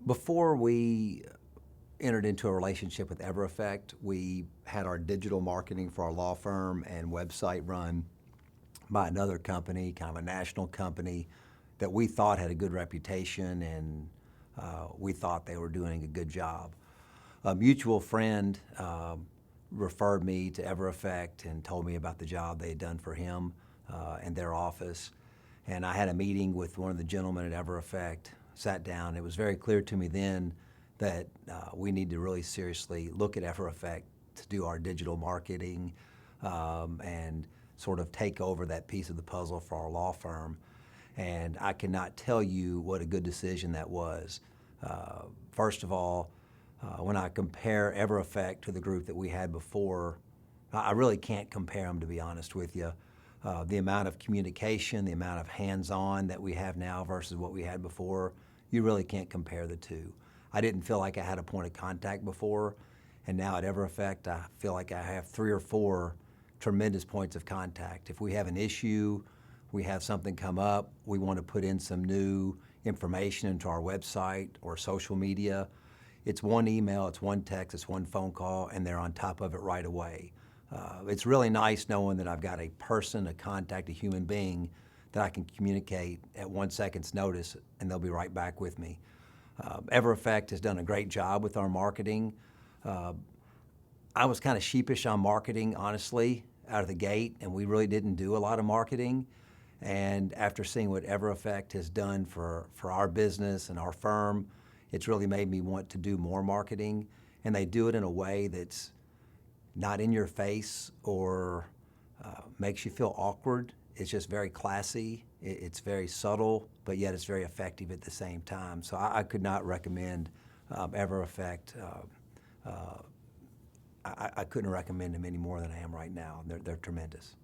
Before we entered into a relationship with EverEffect, we had our digital marketing for our law firm and website run by another company, kind of a national company that we thought had a good reputation, and we thought they were doing a good job. A mutual friend referred me to EverEffect and told me about the job they had done for him in their office. And I had a meeting with one of the gentlemen at EverEffect, sat down. It was very clear to me then that we need to really seriously look at EverEffect to do our digital marketing and sort of take over that piece of the puzzle for our law firm. And I cannot tell you what a good decision that was. First of all, when I compare EverEffect to the group that we had before, I really can't compare them, to be honest with you. The amount of communication, the amount of hands-on that we have now versus what we had before, you really can't compare the two. I didn't feel like I had a point of contact before, and now at EverEffect, I feel like I have 3 or 4 tremendous points of contact. If we have an issue, we have something come up, we want to put in some new information into our website or social media, it's one email, it's one text, it's one phone call, and they're on top of it right away. It's really nice knowing that I've got a person, a contact, a human being that I can communicate at 1 second's notice, and they'll be right back with me. EverEffect has done a great job with our marketing. I was kind of sheepish on marketing, honestly, out of the gate, and we really didn't do a lot of marketing. And after seeing what EverEffect has done for our business and our firm, it's really made me want to do more marketing. And they do it in a way that's not in your face or makes you feel awkward. It's just very classy. It's very subtle, but yet it's very effective at the same time. So I could not recommend EverEffect. I couldn't recommend them any more than I am right now. They're tremendous.